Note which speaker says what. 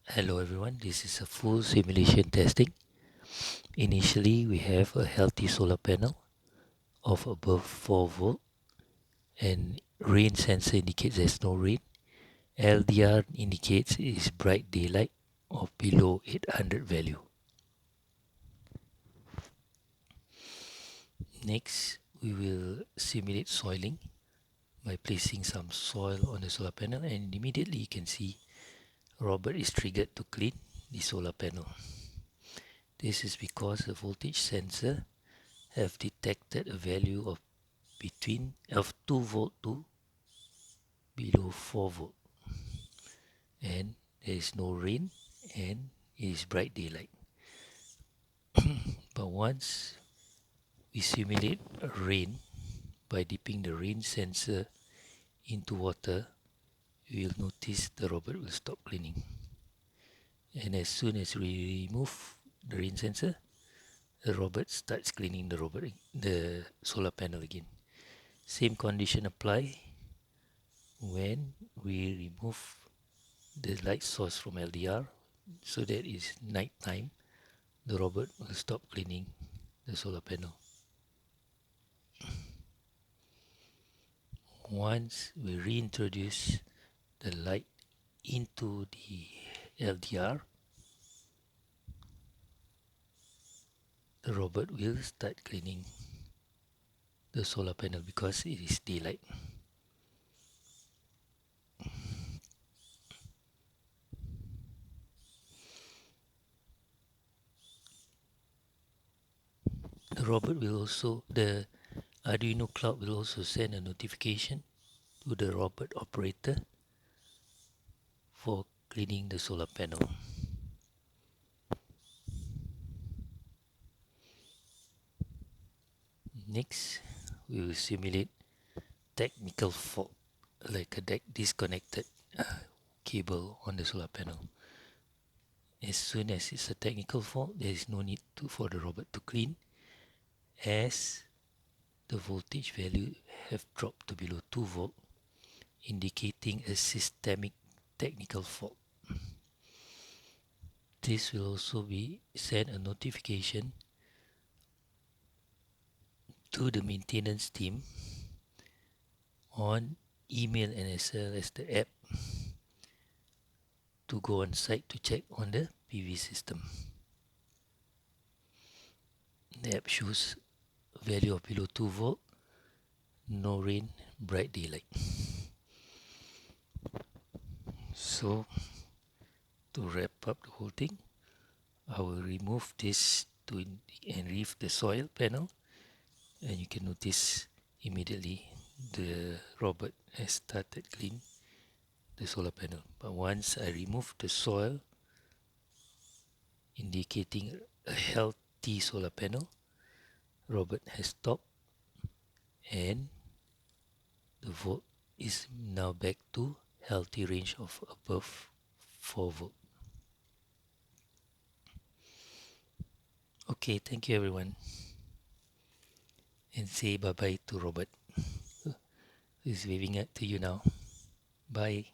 Speaker 1: Hello everyone, this is a full simulation testing. Initially, we have a healthy solar panel of above 4 volt and rain sensor indicates there's no rain. LDR indicates it is bright daylight of below 800 value. Next, we will simulate soiling by placing some soil on the solar panel, and immediately you can see Robert is triggered to clean the solar panel. This is because the voltage sensor have detected a value of 2 volt to below 4 volt, and there is no rain and it is bright daylight. But once we simulate rain by dipping the rain sensor into water, you will notice the robot will stop cleaning. And as soon as we remove the rain sensor, the robot starts cleaning the solar panel again. Same condition apply when we remove the light source from LDR, so that is night time, the robot will stop cleaning the solar panel. Once we reintroduce the light into the LDR, the robot will start cleaning the solar panel because it is daylight. The Arduino cloud will also send a notification to the robot operator for cleaning the solar panel. Next, we will simulate technical fault, like a disconnected cable on the solar panel. As soon as it's a technical fault, there is no need for the robot to clean, as the voltage value have dropped to below 2 volt, indicating a systemic technical fault. This will also be send a notification to the maintenance team on email and as well as the app to go on site to check on the PV system. The app shows value of below 2 volt, no rain, bright daylight. So to wrap up the whole thing, I will remove this and remove the soil panel, and you can notice immediately the robot has started clean the solar panel. But once I remove the soil, indicating a healthy solar panel, robot has stopped and the volt is now back to healthy range of above 4 volt. Okay, thank you everyone, and say bye bye to Robert. He's waving at to you now. Bye.